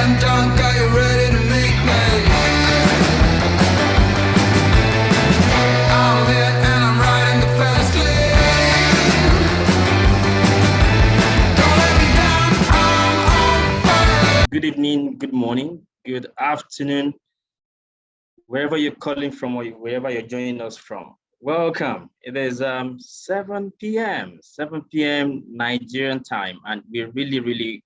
slam dunk, are you ready to make me? I'm lit and I'm riding the fast lane. Don't let me down, I'm on fire. Good evening, good morning, good afternoon, wherever you're calling from or wherever you're joining us from. Welcome. It is 7 p.m. Nigerian time, and we really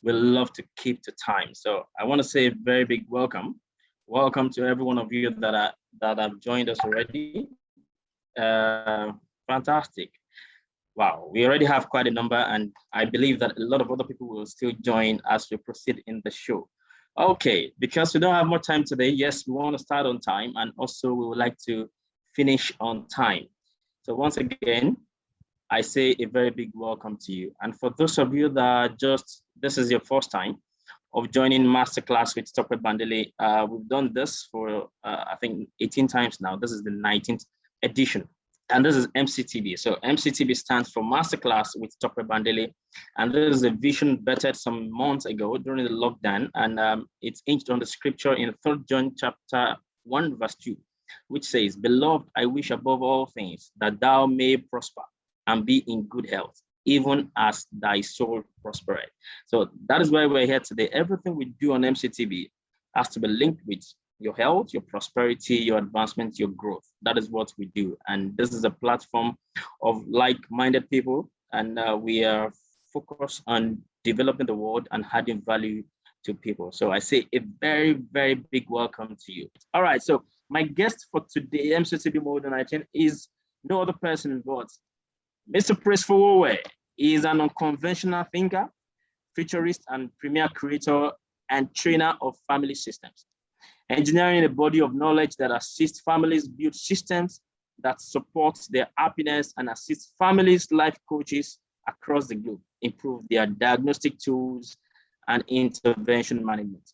will love to keep the time. So I want to say a very big welcome. Welcome to every one of you that have joined us already. Fantastic. Wow, we already have quite a number, and I believe that a lot of other people will still join as we proceed in the show. Okay, because we don't have more time today, yes, we want to start on time, and also we would like to finish on time. So once again, I say a very big welcome to you. And for those of you that this is your first time of joining Masterclass with Dr. Bandele, we've done this for, I think, 18 times now. This is the 19th edition. And this is MCTB. So MCTB stands for Masterclass with Dr. Bandele. And this is a vision bettered some months ago during the lockdown. And it's hinged on the scripture in 3 John chapter 1, verse 2, which says, "Beloved, I wish above all things that thou may prosper and be in good health, even as thy soul prospereth." So that is why we're here today. Everything we do on MCTB has to be linked with your health, your prosperity, your advancement, your growth. That is what we do. And this is a platform of like-minded people. And we are focused on developing the world and adding value to people. So I say a very big welcome to you. All right, so my guest for today, MCTB Module 19, is no other person but Mr. Fowowe. He is an unconventional thinker, futurist, and premier creator and trainer of family systems, engineering a body of knowledge that assists families build systems that support their happiness and assists families, life coaches across the globe improve their diagnostic tools and intervention management.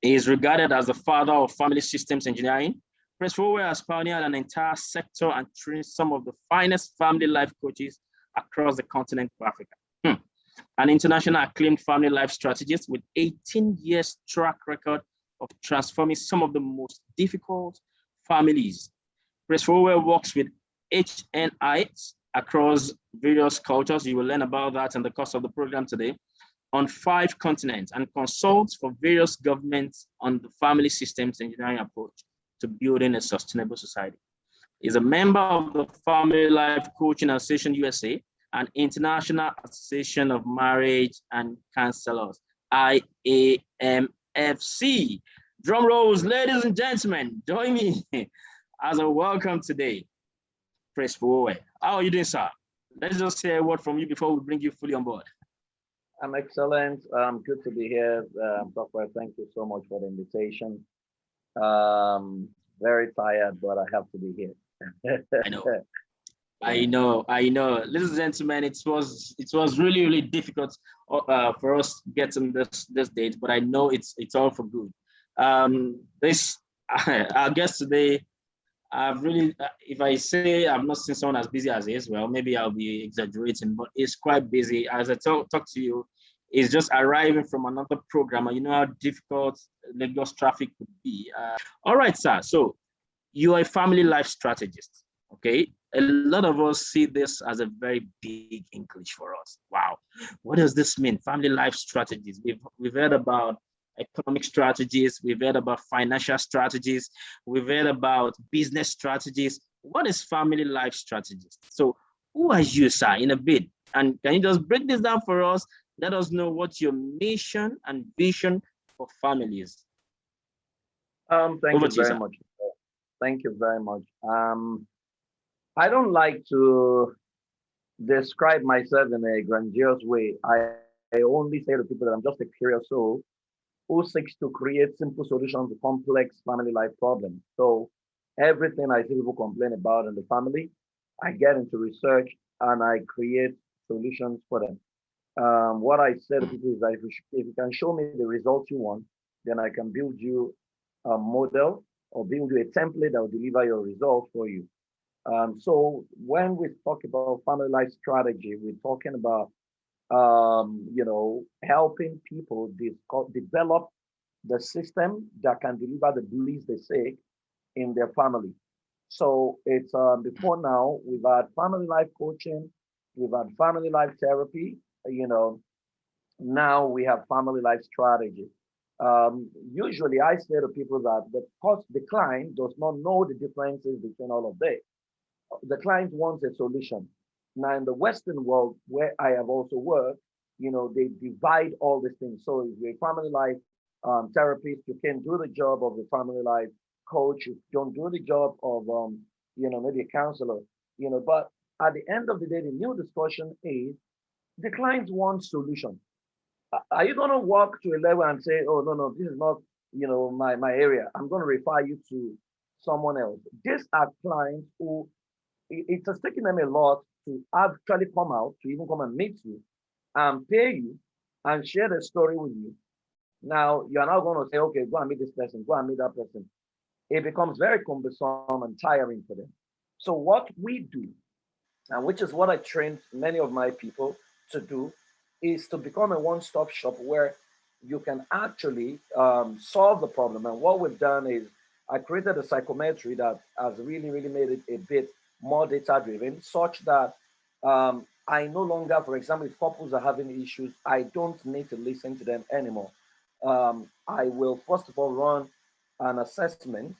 He is regarded as the father of family systems engineering. Fowowe has pioneered an entire sector and trained some of the finest family life coaches across the continent of Africa. An international acclaimed family life strategist with 18 years track record of transforming some of the most difficult families. Fowowe works with HNIs across various cultures. You will learn about that in the course of the program today, on 5 continents, and consults for various governments on the family systems engineering approach to building a sustainable society. He's a member of the Family Life Coaching Association USA and International Association of Marriage and Counselors, IAMFC. Drum rolls, ladies and gentlemen, join me as a welcome today, Fowowe. How are you doing, sir? Let's just hear a word from you before we bring you fully on board. I'm excellent. Good to be here. Dr. Thank you so much for the invitation. Very tired, but I have to be here. I know. Ladies and gentlemen, it was really difficult for us getting this date, but I know it's all for good. Our guest today, I've really, if I say I've not seen someone as busy as he is, well, maybe I'll be exaggerating, but he's quite busy. As I talk to you, he's just arriving from another program, and you know how difficult Lagos traffic could be. All right, sir. So you are a family life strategist, okay? A lot of us see this as a very big English for us. Wow, what does this mean? Family life strategies. We've heard about economic strategies, we've heard about financial strategies, we've heard about business strategies. What is family life strategist? So who are you, sir, in a bit? And can you just break this down for us? Let us know what your mission and vision for families. Thank you very much. Thank you very much. I don't like to describe myself in a grandiose way. I only say to people that I'm just a curious soul who seeks to create simple solutions to complex family life problems. So everything I see people complain about in the family, I get into research and I create solutions for them. What I say to people is that if you can show me the results you want, then I can build you a model or build you a template that will deliver your results for you. So when we talk about family life strategy, we're talking about helping people develop the system that can deliver the beliefs they seek in their family. So it's before now, we've had family life coaching, we've had family life therapy, you know, now we have family life strategy. Usually I say to people that the client does not know the differences between all of this. The client wants a solution. Now in the Western world where I have also worked, they divide all these things. So if you're a family life therapist, you can do the job of the family life coach. You don't do the job of maybe a counselor. But at the end of the day, the new discussion is the client wants solution. Are you going to walk to a level and say, oh, no, no, this is not, my area. I'm going to refer you to someone else. These are clients who it has taken them a lot to actually come out, to even come and meet you and pay you and share the story with you. Now, you're now going to say, okay, go and meet this person, go and meet that person. It becomes very cumbersome and tiring for them. So what we do, and which is what I train many of my people to do, is to become a one-stop shop where you can actually solve the problem. And what we've done is I created a psychometry that has really, really made it a bit more data-driven, such that I no longer, for example, if couples are having issues, I don't need to listen to them anymore. I will first of all run an assessment,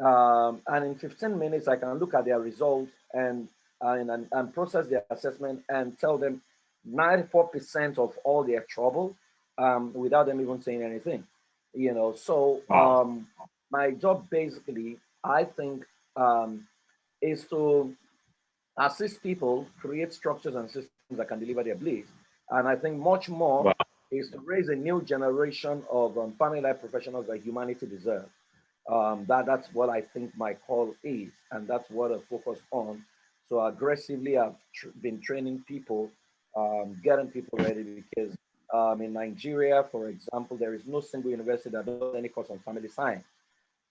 and in 15 minutes I can look at their results and process their assessment and tell them 94% of all their trouble without them even saying anything. So my job basically, I think, is to assist people create structures and systems that can deliver their beliefs. And I think much more is to raise a new generation of family life professionals that humanity deserves. That's what I think my call is, and that's what I focus on. So aggressively, I've been training people, getting people ready, because in Nigeria, for example, there is no single university that does any course on family science.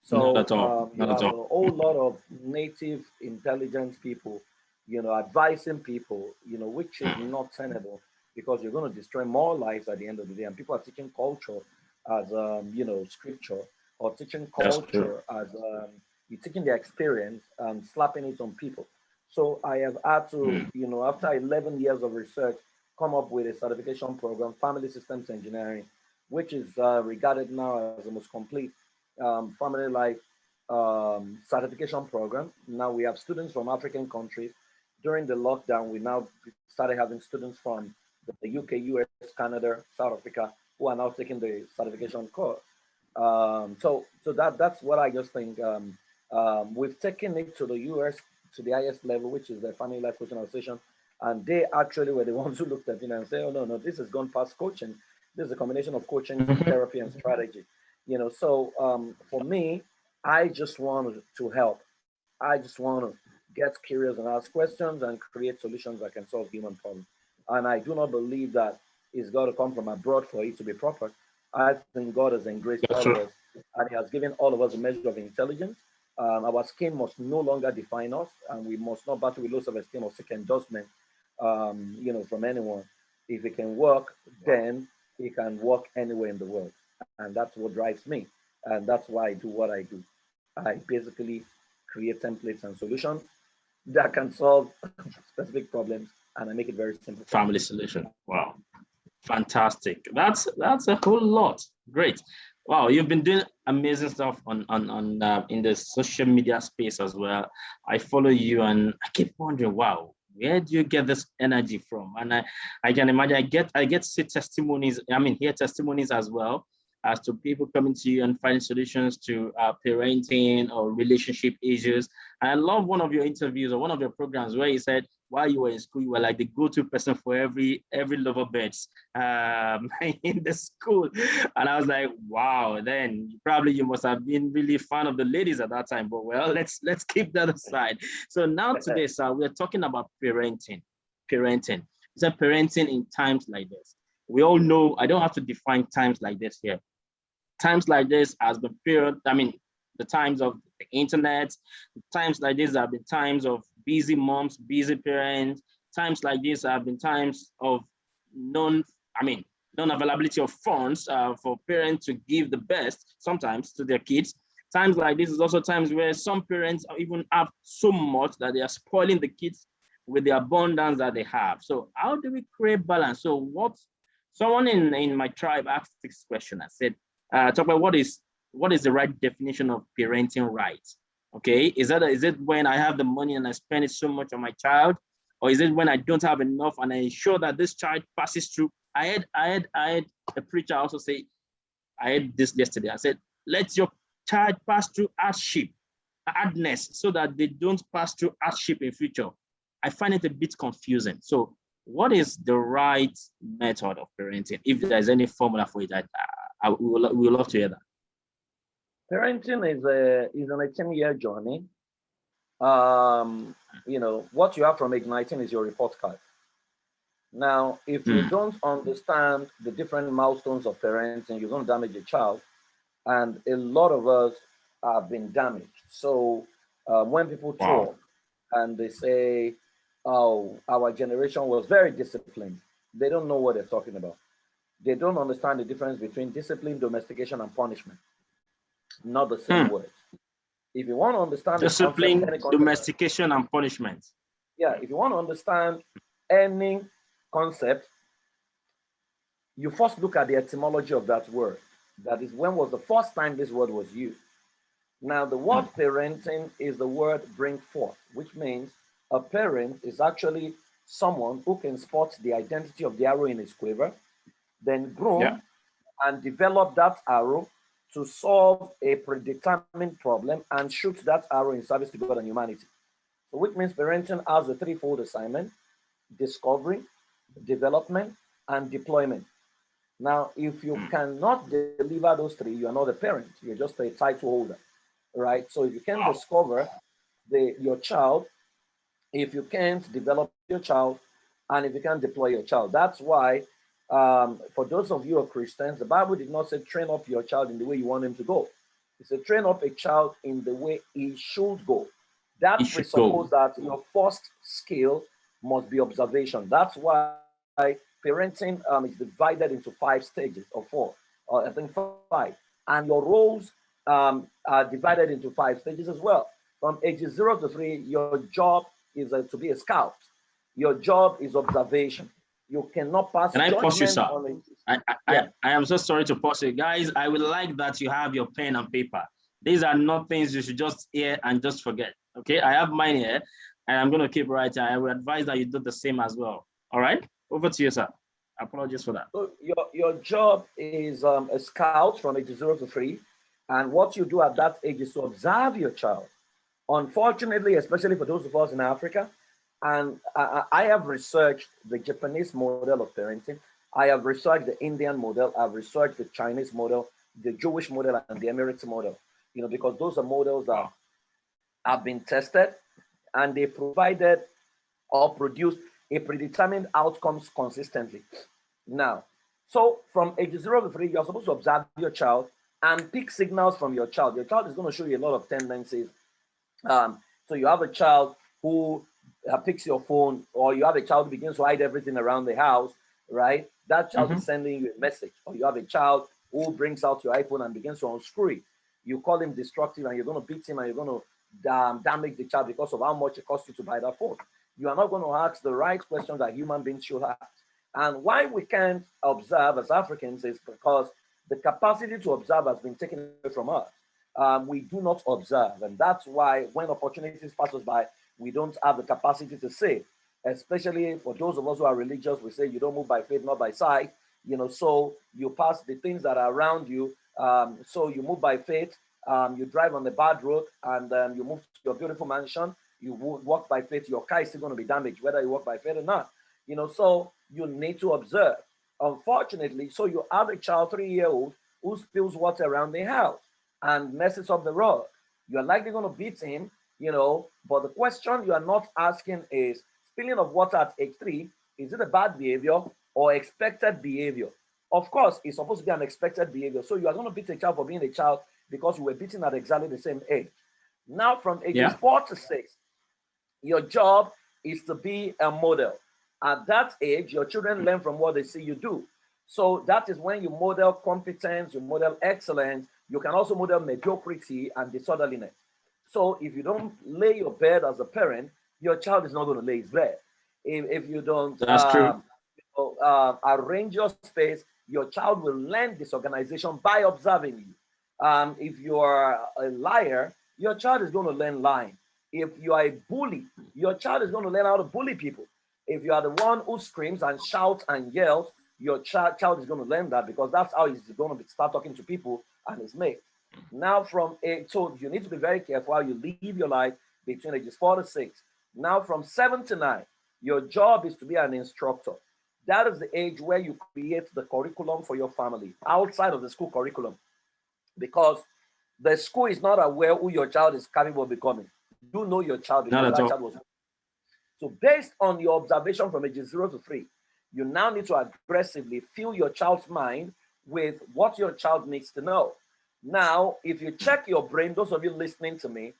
So not at all. you have a whole lot of native intelligence people, advising people, which is not tenable, because you're going to destroy more lives at the end of the day. And people are teaching culture as scripture, or teaching culture as you're taking their experience and slapping it on people. So I have had to, after 11 years of research, come up with a certification program, Family Systems Engineering, which is regarded now as the most complete family life certification program. Now we have students from African countries. During the lockdown, we now started having students from the UK, US, Canada, South Africa, who are now taking the certification course. So that's what I just think. We've taken it to the US, to the highest level, which is the Family Life Coaching Association. And they actually were the ones who looked at it and say, oh, no, this has gone past coaching. This is a combination of coaching, therapy, and strategy. So for me, I just want to help. I just want to get curious and ask questions and create solutions that can solve human problems. And I do not believe that it's got to come from abroad for it to be proper. I think God has embraced all of us, and He has given all of us a measure of intelligence. Our skin must no longer define us, and we must not battle with low self-esteem or seek endorsement, from anyone. If it can work, then it can work anywhere in the world. And that's what drives me. And that's why I do what I do. I basically create templates and solutions that can solve specific problems, and I make it very simple. Family solution. Wow. Fantastic. That's a whole lot. Great. Wow, you've been doing amazing stuff on in the social media space as well. I follow you and I keep wondering, wow, where do you get this energy from? And I can imagine I get to see testimonies, hear testimonies as well, as to people coming to you and finding solutions to parenting or relationship issues. And I love one of your interviews or one of your programs where you said, while you were in school, you were like the go-to person for every lover birds in the school. And I was like, wow, then probably you must have been really fan of the ladies at that time. But well, let's keep that aside. So now today, sir, we're talking about parenting. It's a parenting in times like this. We all know, I don't have to define times like this here. Times like this has been period, the times of the internet, times like this have been times of busy moms, busy parents. Times like this have been times of non-availability of funds for parents to give the best sometimes to their kids. Times like this is also times where some parents even have so much that they are spoiling the kids with the abundance that they have. So how do we create balance? So someone in my tribe asked this question. I said, talk about what is the right definition of parenting rights? Okay, is it when I have the money and I spend it so much on my child, or is it when I don't have enough and I ensure that this child passes through? I had a preacher also say, I had this yesterday. I said, let your child pass through hardness, so that they don't pass through hardship in future. I find it a bit confusing. So what is the right method of parenting? If there's any formula for it, we would love to hear that. Parenting is an 18-year journey. What you have from age 19 is your report card. Now, if you don't understand the different milestones of parenting, you're going to damage a child. And a lot of us have been damaged. So when people talk and they say, oh, our generation was very disciplined, they don't know what they're talking about. They don't understand the difference between discipline, domestication, and punishment. Not the same words. If you want to understand discipline, domestication, and punishment. Yeah, if you want to understand any concept, you first look at the etymology of that word. That is, when was the first time this word was used? Now, the word parenting is the word bring forth, which means a parent is actually someone who can spot the identity of the arrow in his quiver, then groom and develop that arrow to solve a predetermined problem and shoot that arrow in service to God and humanity. So which means parenting has a threefold assignment: discovery, development, and deployment. Now, if you cannot deliver those three, you are not a parent. You're just a title holder, right? So if you can discover your child, if you can't develop your child, and if you can't deploy your child, that's why for those of you who are Christians, the Bible did not say train up your child in the way you want him to go. It said train up a child in the way he should go. That presupposes that your first skill must be observation. That's why parenting is divided into 5 stages, or 4, or I think 5. And your roles are divided into 5 stages as well. From ages 0 to 3, your job is to be a scout. Your job is observation. You cannot pass. Can I pause you, sir? I am so sorry to pause you. Guys, I would like that you have your pen and paper. These are not things you should just hear and just forget. Okay, I have mine here, and I'm going to keep writing. I will advise that you do the same as well. All right, over to you, sir. Apologies for that. So your job is a scout from age 0 to 3, and what you do at that age is to observe your child. Unfortunately, especially for those of us in Africa, and I have researched the Japanese model of parenting. I have researched the Indian model. I've researched the Chinese model, the Jewish model, and the Emirates model. Because those are models that have been tested, and they provided or produced a predetermined outcomes consistently. Now, so from age 0 to 3, you're supposed to observe your child and pick signals from your child. Your child is going to show you a lot of tendencies. So you have a child who picks your phone, or you have a child who begins to hide everything around the house, right? That child is sending you a message. Or you have a child who brings out your iPhone and begins to unscrew it. You call him destructive, and you're going to beat him, and you're going to damage the child because of how much it costs you to buy that phone. You are not going to ask the right questions that human beings should ask. And why we can't observe as Africans is because the capacity to observe has been taken away from us. We do not observe, and that's why when opportunities pass us by, we don't have the capacity to say. Especially for those of us who are religious, we say you don't move by faith, not by sight. So you pass the things that are around you. So you move by faith. You drive on the bad road, and you move to your beautiful mansion. You walk by faith. Your car is still going to be damaged, whether you walk by faith or not. So you need to observe. Unfortunately, so you have a child, 3-year-old, who spills water around the house and messes up the rug. You're likely going to beat him, but the question you are not asking is, spilling of water at age 3, is it a bad behavior or expected behavior? Of course, it's supposed to be an expected behavior. So you are going to beat a child for being a child because you were beaten at exactly the same age. Now, from ages 4 to 6, your job is to be a model. At that age, your children learn from what they see you do. So that is when you model competence, you model excellence. You can also model mediocrity and disorderliness. So if you don't lay your bed as a parent, your child is not going to lay his bed. If you don't arrange your space, your child will learn disorganization by observing you. If you are a liar, your child is going to learn lying. If you are a bully, your child is going to learn how to bully people. If you are the one who screams and shouts and yells, your child is going to learn that, because that's how he's going to start talking to people and his mates. Now, so you need to be very careful how you live your life between ages 4 to 6. Now, from 7 to 9, your job is to be an instructor. That is the age where you create the curriculum for your family outside of the school curriculum, because the school is not aware who your child is capable of becoming. You know your child because that child was. So based on your observation from ages 0 to 3, you now need to aggressively fill your child's mind with what your child needs to know. Now, if you check your brain, those of you listening to me,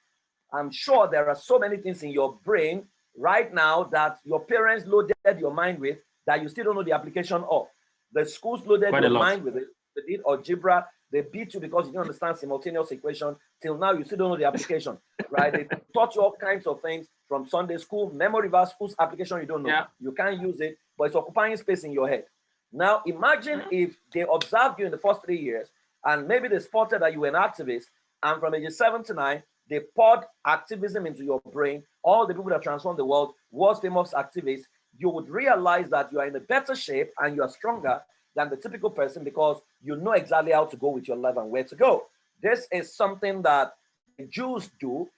I'm sure there are so many things in your brain right now that your parents loaded your mind with that you still don't know the application of. The schools loaded your mind with it. They did algebra. They beat you because you don't understand simultaneous equation. Till now, you still don't know the application, right? They taught you all kinds of things from Sunday school, memory verse, schools application you don't know. Yeah. You can't use it, but it's occupying space in your head. Now, imagine if they observed you in the first 3 years, and maybe they spotted that you were an activist, and from ages 7 to 9, they poured activism into your brain. All the people that transformed the world was famous activists. You would realize that you are in a better shape and you are stronger than the typical person because you know exactly how to go with your life and where to go. This is something that the Jews do.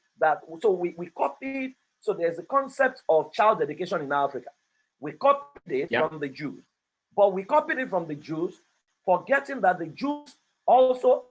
So we copied. So there's a concept of child education in Africa. We copied it from the Jews, but we copied it from the Jews, forgetting that the Jews also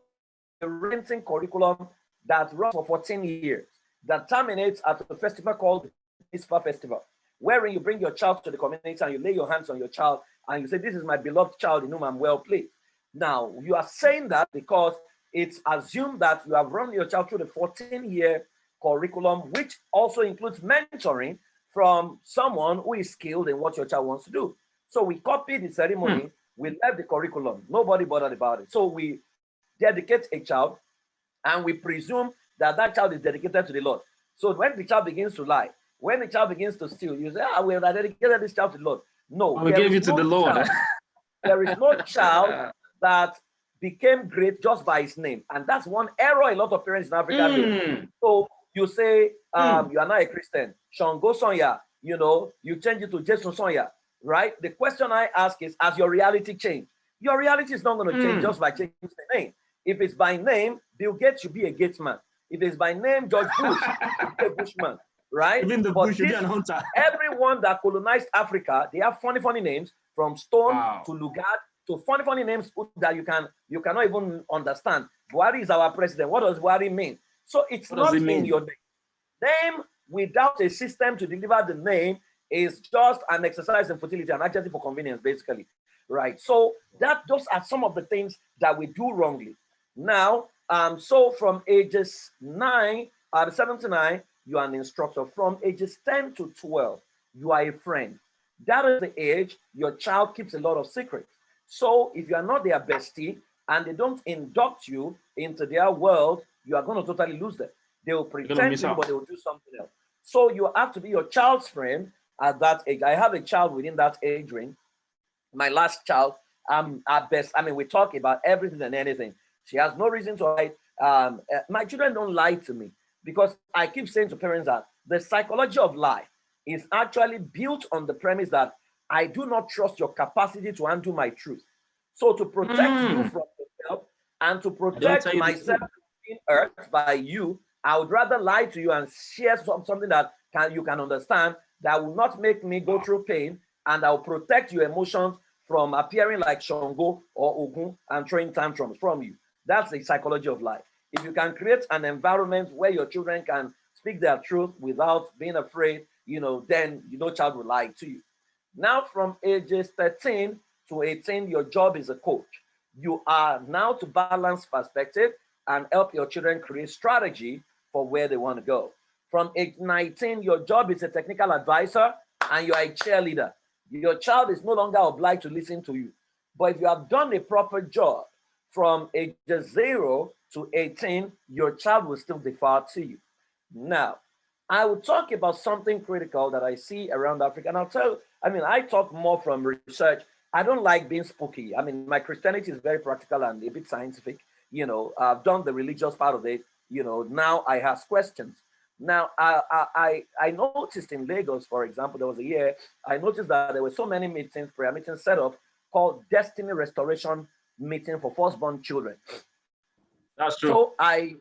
have a renting curriculum that runs for 14 years, that terminates at a festival called the Mitzvah Festival, wherein you bring your child to the community and you lay your hands on your child and you say, "This is my beloved child in whom I'm well pleased." Now, you are saying that because it's assumed that you have run your child through the 14-year curriculum, which also includes mentoring from someone who is skilled in what your child wants to do. So we copied the ceremony, we left the curriculum, nobody bothered about it. So we dedicate a child and we presume that that child is dedicated to the Lord. So when the child begins to lie, when the child begins to steal, you say, we have dedicated this child to the Lord. No, we gave it to the Lord. There is no child that became great just by his name. And that's one error a lot of parents in Africa do. So you say, you are not a Christian. Shango Sonya, you change it to Jason Sonya, right? The question I ask is, has your reality changed? Your reality is not going to change just by changing the name. If it's by name, Bill Gates should be a Gatesman. If it's by name, George Bush should be a Bushman, right? Even the Bush should be an hunter. Everyone that colonized Africa, they have funny names, from Stone to Lugard to funny names that you cannot even understand. Buhari is our president. What does Buhari mean? So it's not in your name. Name without a system to deliver the name is just an exercise in futility, an adjective for convenience, basically, right? So those are some of the things that we do wrongly. Now, so from ages 7 to 9, you are an instructor. From ages 10 to 12, you are a friend. That is the age your child keeps a lot of secrets. So if you are not their bestie and they don't induct you into their world, you are going to totally lose them. They will pretend to, but they will do something else. So you have to be your child's friend at that age. I have a child within that age range. My last child, at best, we talk about everything and anything. She has no reason to lie. My children don't lie to me because I keep saying to parents that the psychology of lie is actually built on the premise that I do not trust your capacity to undo my truth. So to protect you from yourself and to protect myself being hurt by you, I would rather lie to you and share something that you can understand that will not make me go through pain, and I will protect your emotions from appearing like Shango or Ogun and throwing tantrums from you. That's the psychology of life. If you can create an environment where your children can speak their truth without being afraid, then child will lie to you. Now, from ages 13 to 18, your job is a coach. You are now to balance perspective and help your children create strategy for where they want to go. From age 19, your job is a technical advisor and you are a cheerleader. Your child is no longer obliged to listen to you. But if you have done a proper job from ages 0 to 18, your child will still defer to you. Now, I will talk about something critical that I see around Africa. And I talk more from research. I don't like being spooky. I mean, my Christianity is very practical and a bit scientific. I've done the religious part of it. Now I ask questions. Now, I noticed in Lagos, for example, there was a year, I noticed that there were so many meetings, prayer meetings set up called Destiny Restoration Meeting for Firstborn Children. That's true. So I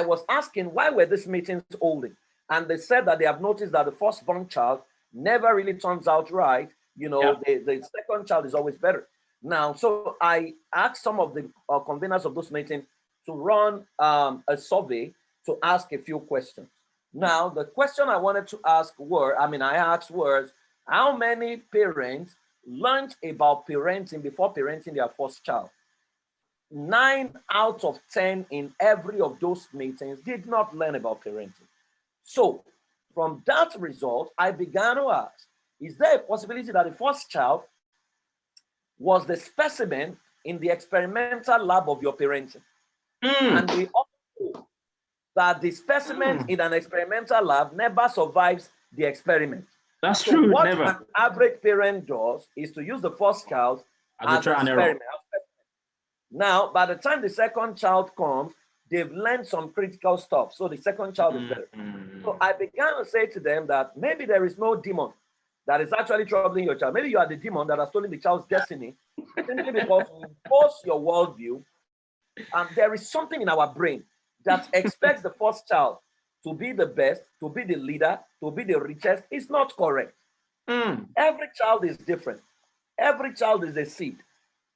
was asking, why were these meetings holding? And they said that they have noticed that the firstborn child never really turns out right. The second child is always better. Now, so I asked some of the conveners of those meetings to run a survey to ask a few questions. Now, the question I wanted to ask was, how many parents learned about parenting before parenting their first child? 9 out of 10 in every of those meetings did not learn about parenting. So from that result, I began to ask, is there a possibility that the first child was the specimen in the experimental lab of your parenting? And we all know that the specimen in an experimental lab never survives the experiment. That's true. What never. an average parent does is to use the first child as an experiment. Now, by the time the second child comes, they've learned some critical stuff. So the second child is better. So I began to say to them that maybe there is no demon that is actually troubling your child. Maybe you are the demon that has stolen the child's destiny simply because you impose your worldview. And there is something in our brain that expects the first child to be the best, to be the leader, to be the richest. It's not correct. Every child is different. Every child is a seed.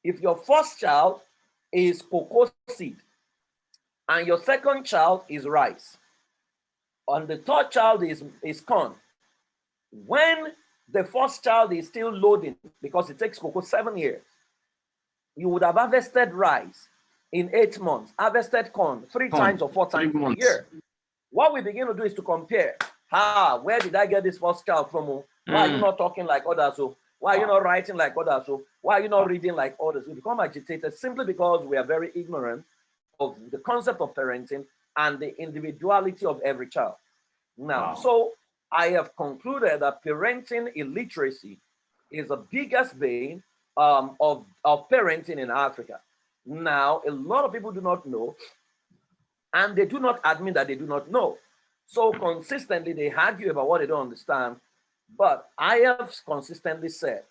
If your first child is cocoa seed and your second child is rice and the third child is corn, when the first child is still loading, because it takes cocoa 7 years, you would have harvested rice in 8 months, harvested corn 3 times or 4 times a year. What we begin to do is to compare, where did I get this first child from? Why are you not talking like others? Why are you not writing like others? Why are you not reading like others? We become agitated simply because we are very ignorant of the concept of parenting and the individuality of every child. Now, so I have concluded that parenting illiteracy is the biggest bane of parenting in Africa. Now, a lot of people do not know, and they do not admit that they do not know. So consistently, they argue about what they don't understand. But I have consistently said,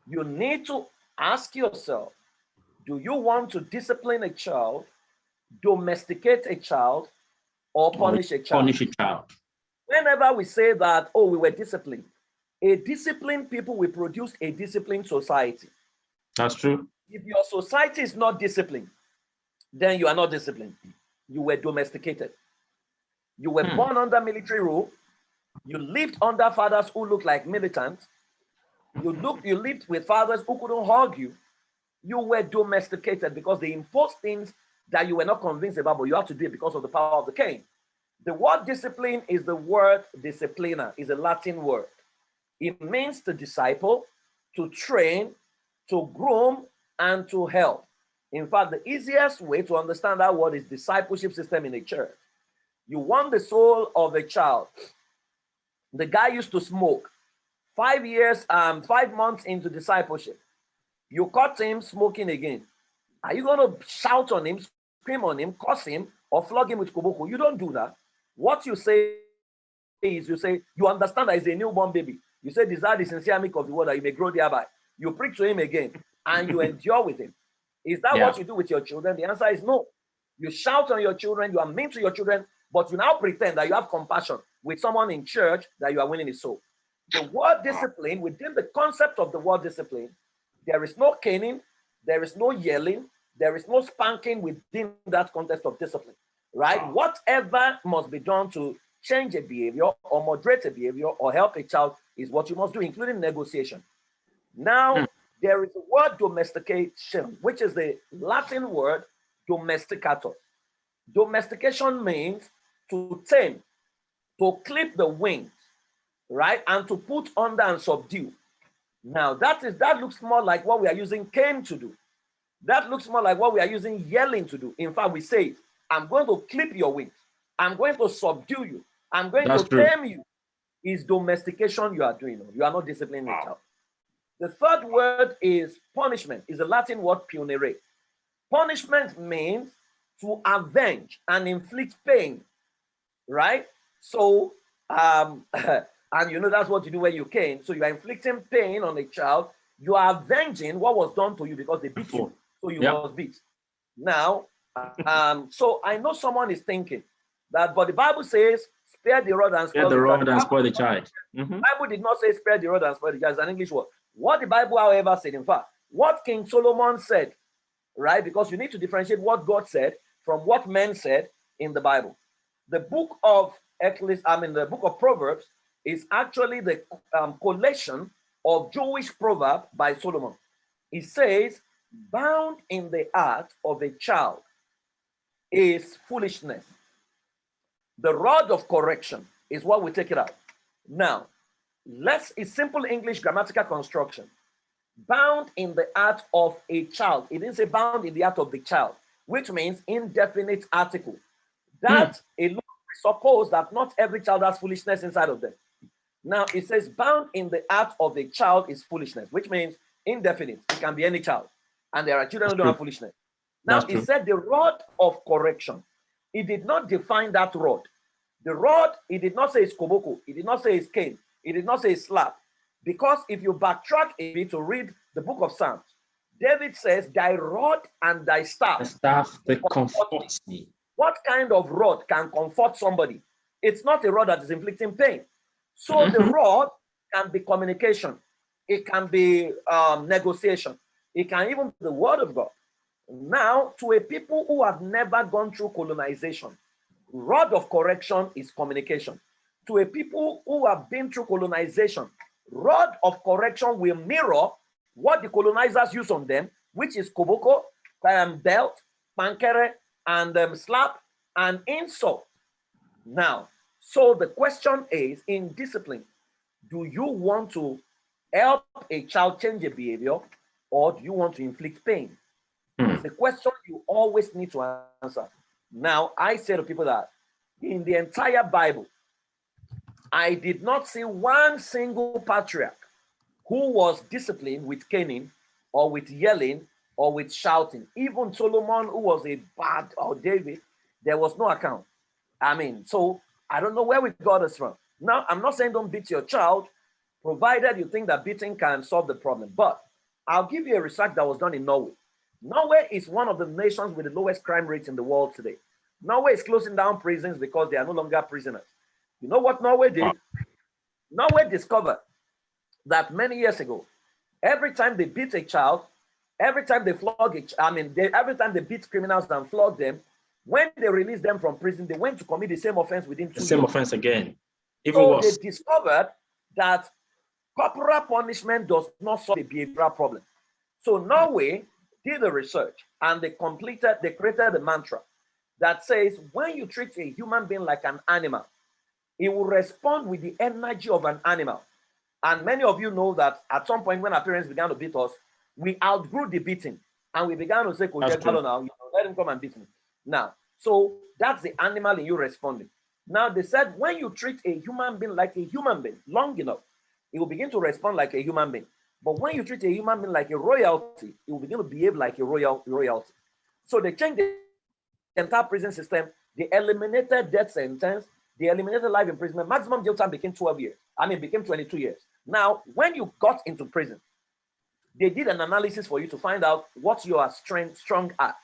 you need to ask yourself, do you want to discipline a child, domesticate a child, or punish a child? Whenever we say that, we were disciplined, a disciplined people will produce a disciplined society. That's true. If your society is not disciplined, then you are not disciplined. You were domesticated. You were born under military rule. You lived under fathers who looked like militants. You lived with fathers who couldn't hug you. You were domesticated because they imposed things that you were not convinced about, but you have to do it because of the power of the king. The word discipline is the word disciplina, is a Latin word. It means to disciple, to train, to groom, and to help. In fact, the easiest way to understand that word is discipleship system in a church. You want the soul of a child. The guy used to smoke. 5 months into discipleship, you caught him smoking again. Are you going to shout on him, scream on him, curse him, or flog him with koboko? You don't do that. What you say is, you understand that he's a newborn baby. You say, desire the sincere milk of the word that you may grow thereby. You preach to him again, and you endure with him. Is that what you do with your children? The answer is no. You shout on your children, you are mean to your children, but you now pretend that you have compassion with someone in church that you are winning his soul. The word discipline, within the concept of the word discipline, there is no caning, there is no yelling, there is no spanking within that context of discipline, right? Whatever must be done to change a behavior or moderate a behavior or help a child is what you must do, including negotiation. Now, there is a word domestication, which is the Latin word domesticator. Domestication means to tame, to clip the wings, right? And to put under and subdue. Now, that looks more like what we are using Cain to do. That looks more like what we are using yelling to do. In fact, we say, I'm going to clip your wings. I'm going to subdue you. I'm going to tame you. Is domestication you are doing. You are not disciplining the child. The third word is punishment. Is the Latin word punere. Punishment means to avenge and inflict pain, right? So, and that's what you do when you cane. So you are inflicting pain on a child. You are avenging what was done to you because they beat you. So you was beat. Now, so I know someone is thinking that, but the Bible says, spare the rod and spoil the child. The Bible did not say spare the rod and spoil the child. It's an English word. What the Bible, however, said, in fact, what King Solomon said, right? Because you need to differentiate what God said from what men said in the Bible. The book of the book of Proverbs is actually the collation of Jewish proverb by Solomon. He says, bound in the heart of a child is foolishness. The rod of correction is what we take it out. Now, it's simple English grammatical construction. Bound in the heart of a child. It didn't say bound in the heart of the child, which means indefinite article. That alone suppose that not every child has foolishness inside of them. Now, it says bound in the heart of the child is foolishness, which means indefinite. It can be any child. And there are children who don't have foolishness. Now, it said the rod of correction. It did not define that rod. The rod, it did not say it's koboko. It did not say it's cane. It did not say it's slap. Because if you backtrack a bit to read the book of Psalms, David says, thy rod and thy staff. The staff that comforts me. What kind of rod can comfort somebody? It's not a rod that is inflicting pain. So the rod can be communication. It can be negotiation. It can even be the word of God. Now, to a people who have never gone through colonization, rod of correction is communication. To a people who have been through colonization, rod of correction will mirror what the colonizers use on them, which is koboko, belt, pankere, and slap and insult. Now, so the question is, in discipline, do you want to help a child change a behavior, or do you want to inflict pain? It's a question you always need to answer. Now, I say to people that in the entire Bible, I did not see one single patriarch who was disciplined with caning or with yelling or with shouting. Even Solomon, who was a bad, or David, there was no account. I mean, so I don't know where we got this from. Now, I'm not saying don't beat your child, provided you think that beating can solve the problem. But I'll give you a research that was done in Norway. Norway is one of the nations with the lowest crime rates in the world today. Norway is closing down prisons because they are no longer prisoners. You know what Norway did? Norway discovered that many years ago, every time they beat a child, every time they flog every time they beat criminals and flog them, when they released them from prison, they went to commit the same offense within 2 years. The same offense again. Even so worse. They discovered that corporal punishment does not solve the behavioral problem. So Norway did the research and they created a mantra that says, when you treat a human being like an animal, it will respond with the energy of an animal. And many of you know that at some point when our parents began to beat us, we outgrew the beating and we began to say, now, let him come and beat me. Now, so that's the animal in you responding. Now they said, when you treat a human being like a human being long enough, it will begin to respond like a human being. But when you treat a human being like a royalty, it will begin to behave like a royalty. So they changed the entire prison system. They eliminated death sentence. They eliminated life imprisonment. Maximum jail time became 22 years. Now, when you got into prison, they did an analysis for you to find out what you are strong at.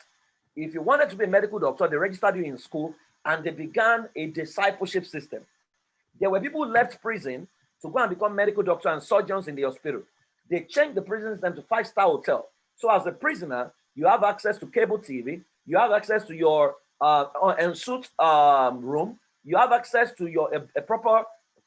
If you wanted to be a medical doctor, they registered you in school and they began a discipleship system. There were people who left prison to go and become medical doctors and surgeons in the hospital. They changed the prison system to 5-star hotel. So as a prisoner, you have access to cable TV, you have access to your ensuite room, you have access to a proper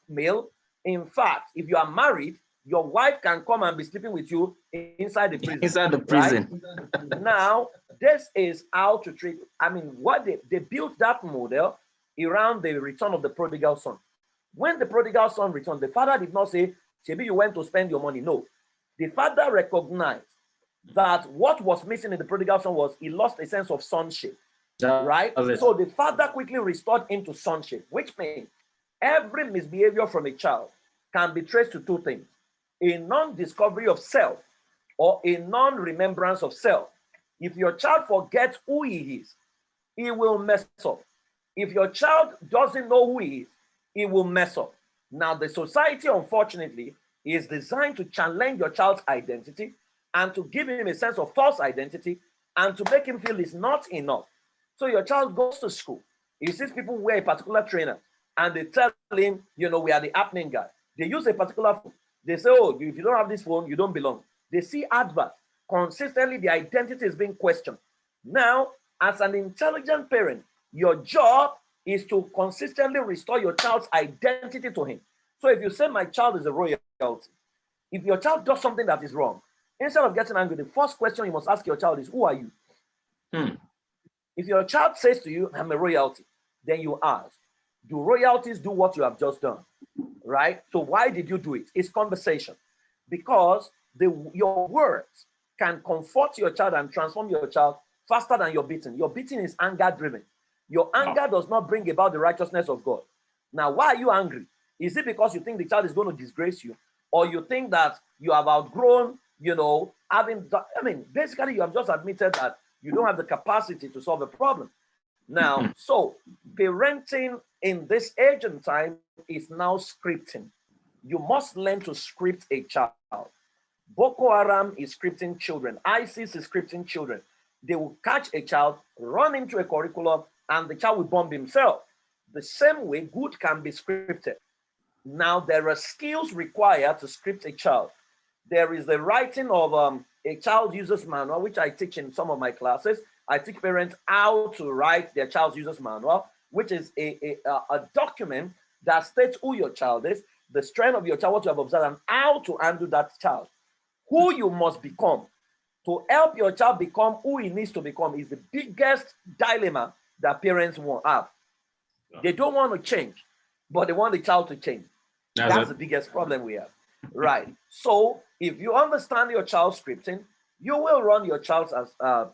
meal. In fact, if you are married, your wife can come and be sleeping with you inside the prison. Inside the prison. Right? Now, this is how to treat. I mean, what they built that model around the return of the prodigal son. When the prodigal son returned, the father did not say, "Maybe you went to spend your money." No, The father recognized that what was missing in the prodigal son was he lost a sense of sonship, right? So the father quickly restored him to sonship, which means every misbehavior from a child can be traced to two things: a non-discovery of self or a non-remembrance of self. If your child forgets who he is, he will mess up. If your child doesn't know who he is, he will mess up. Now, the society, unfortunately, is designed to challenge your child's identity and to give him a sense of false identity and to make him feel he's not enough. So your child goes to school, he sees people wear a particular trainer, and they tell him, you know, we are the happening guy. They use a particular phone. They say, oh, if you don't have this phone, you don't belong. They see adverts. Consistently, the identity is being questioned. Now, as an intelligent parent, your job is to consistently restore your child's identity to him. So if you say my child is a royalty, if your child does something that is wrong, instead of getting angry, the first question you must ask your child is, who are you? If your child says to you, I'm a royalty, then you ask, do royalties do what you have just done? Right? So why did you do it? It's conversation. Because your words can comfort your child and transform your child faster than your beating. Your beating is anger driven. Your anger does not bring about the righteousness of God. Now, why are you angry? Is it because you think the child is going to disgrace you? Or you think that you have outgrown, you know, basically you have just admitted that you don't have the capacity to solve a problem. Now, so parenting in this age and time is now scripting. You must learn to script a child. Boko Haram is scripting children. ISIS is scripting children. They will catch a child, run into a curriculum, and the child will bomb himself. The same way, good can be scripted. Now, there are skills required to script a child. There is the writing of a child user's manual, which I teach in some of my classes. I teach parents how to write their child's user's manual, which is a document that states who your child is, the strength of your child, what you have observed, and how to handle that child. Who you must become to help your child become who he needs to become is the biggest dilemma that parents won't have. They don't want to change, but they want the child to change. That's the biggest problem we have. Right. So if you understand your child's scripting, you will run your child's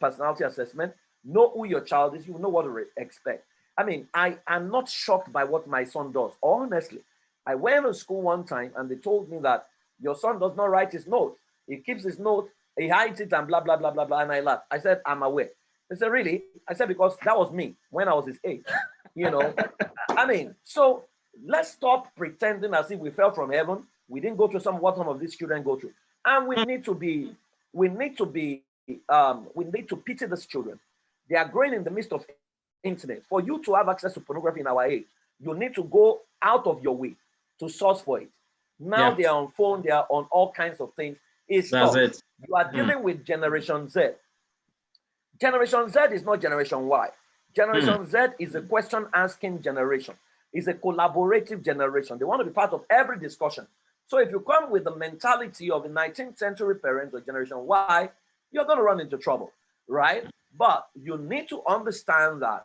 personality assessment, know who your child is, you know what to expect. I mean, I am not shocked by what my son does. Honestly, I went to school one time and they told me that your son does not write his notes. He keeps his note, he hides it and blah, blah, blah, blah, blah. And I laughed. I said, I'm aware. They said, really? I said, because that was me when I was his age. You know, I mean, so let's stop pretending as if we fell from heaven. We didn't go through what some of these children go through. And we need to pity these children. They are growing in the midst of internet. For you to have access to pornography in our age, you need to go out of your way to source for it. Now they are on phone, they are on all kinds of things. It's not. You are dealing with Generation Z. Generation Z is not Generation Y. Generation Z is a question-asking generation. It's a collaborative generation. They want to be part of every discussion. So if you come with the mentality of the 19th century parents or Generation Y, you're going to run into trouble, right? But you need to understand that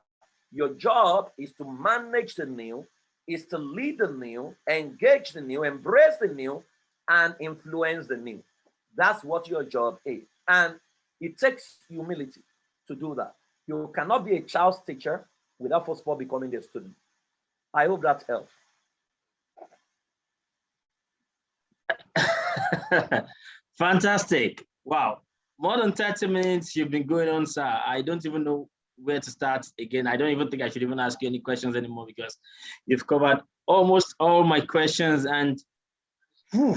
your job is to manage the new, is to lead the new, engage the new, embrace the new, and influence the new. That's what your job is. And it takes humility to do that. You cannot be a child's teacher without first of all becoming a student. I hope that helps. Fantastic. Wow. More than 30 minutes you've been going on, sir. I don't even know where to start again. I don't even think I should even ask you any questions anymore because you've covered almost all my questions. And whew,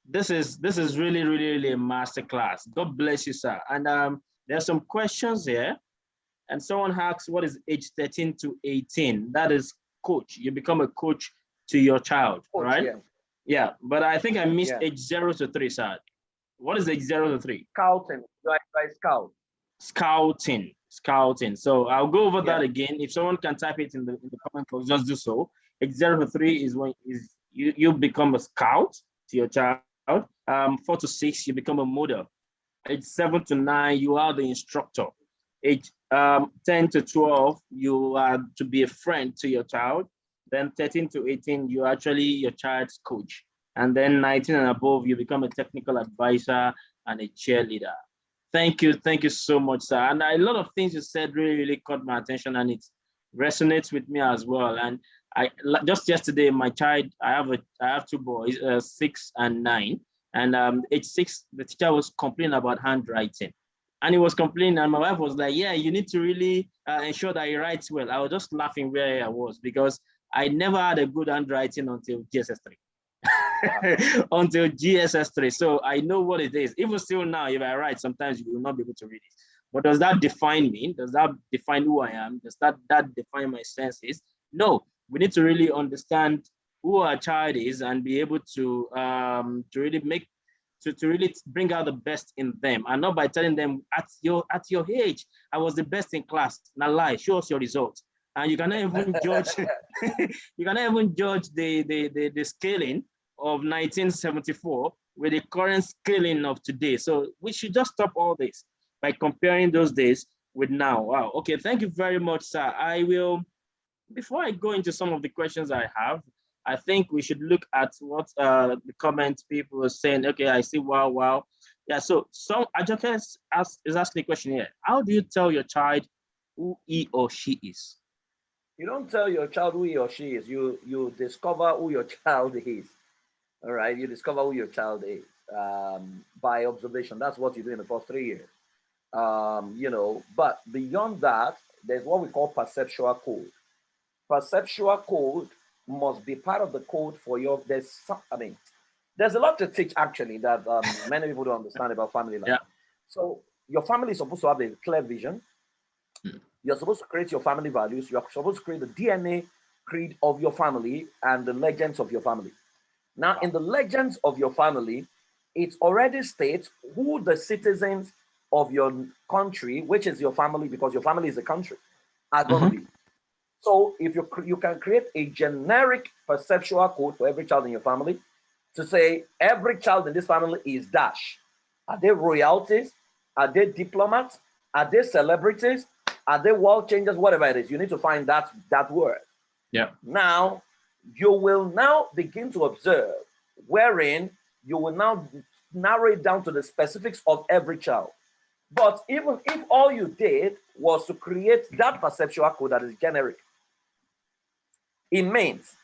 this is really, really, really a masterclass. God bless you, sir. And there's some questions here. And someone asks, what is age 13 to 18? That is coach. You become a coach to your child, coach, right? Yeah, but I think I missed age 0 to 3, sir. What is age 0 to 3? Scouting. Scout. Scouting. So I'll go over that again. If someone can type it in the comment box, just do so. Age 0 to 3 is when you become a scout to your child. 4 to 6, you become a model. Age 7 to 9, you are the instructor. Age 10 to 12, you are to be a friend to your child. Then 13 to 18, you're actually your child's coach. And then 19 and above, you become a technical advisor and a cheerleader. Thank you so much, sir. And a lot of things you said really caught my attention, and it resonates with me as well. And I just yesterday, my child, I have two boys, 6 and 9, and age 6, the teacher was complaining about handwriting, and he was complaining, and my wife was like, "Yeah, you need to really ensure that he writes well." I was just laughing where I was because I never had a good handwriting until GSS3. Until GSS3. So I know what it is. Even still now, if I write, sometimes you will not be able to read it. But does that define me? Does that define who I am? Does that define my senses? No, we need to really understand who our child is and be able to really make to really bring out the best in them, and not by telling them at your age I was the best in class. Now lie, show us your results. And you cannot even judge you cannot even judge the scaling of 1974 with the current scaling of today. So we should just stop all this by comparing those days with now. Wow. Okay, thank you very much, sir. I will, before I go into some of the questions I have, I think we should look at what the comments people are saying. Okay, I see. Wow. Yeah, so Ajoke is asking a question here. How do you tell your child who he or she is? You don't tell your child who he or she is. You discover who your child is. All right, you discover who your child is by observation. That's what you do in the first 3 years. But beyond that, there's what we call perceptual code. Perceptual code must be part of the code for your. There's a lot to teach actually that many people don't understand about family life. Yeah. So your family is supposed to have a clear vision. You're supposed to create your family values. You're supposed to create the DNA creed of your family and the legends of your family. Now, in the legends of your family, it already states who the citizens of your country, which is your family, because your family is a country, are going to be. So if you can create a generic perceptual code for every child in your family to say every child in this family is dash. Are they royalties? Are they diplomats? Are they celebrities? Are they world changers? Whatever it is, you need to find that word. Yeah. Now, you will now begin to observe wherein you will now narrow it down to the specifics of every child. But even if all you did was to create that perceptual code that is generic, it means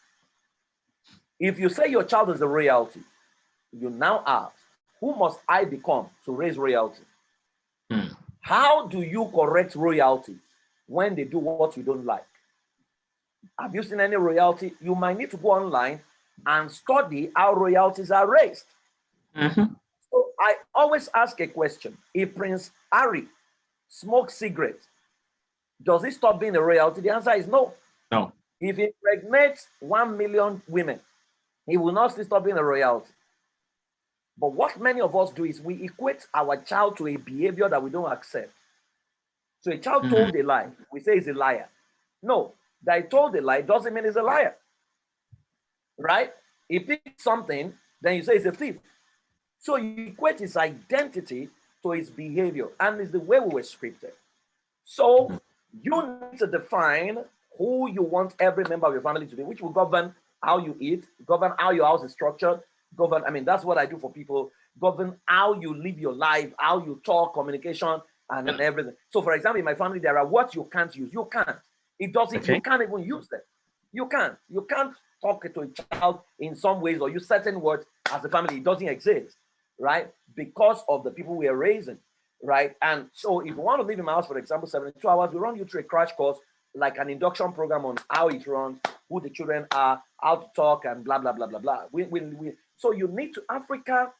if you say your child is a royalty, you now ask, who must I become to raise royalty? How do you correct royalty when they do what you don't like? Have you seen any royalty? You might need to go online and study how royalties are raised. So I always ask a question. If Prince Harry smokes cigarettes, does he stop being a royalty? The answer is no. No. If he impregnates 1 million women, he will not still stop being a royalty. But what many of us do is we equate our child to a behavior that we don't accept. So a child told a lie, we say he's a liar. No, that he told a lie doesn't mean he's a liar. Right? He picked something, then you say he's a thief. So you equate his identity to his behavior, and it's the way we were scripted. So you need to define who you want every member of your family to be, which will govern how you eat, govern how your house is structured, govern, that's what I do for people, govern how you live your life, how you talk, communication, and everything. So for example, in my family, there are words you can't use. You can't. It doesn't, you can't even use them. You can't talk to a child in some ways or use certain words as a family. It doesn't exist, right? Because of the people we are raising, right? And so if you want to live in my house, for example, 72 hours, we run you through a crash course, like an induction program on how it runs, who the children are, how to talk, and blah, blah, blah, blah, blah. So you need to, Africa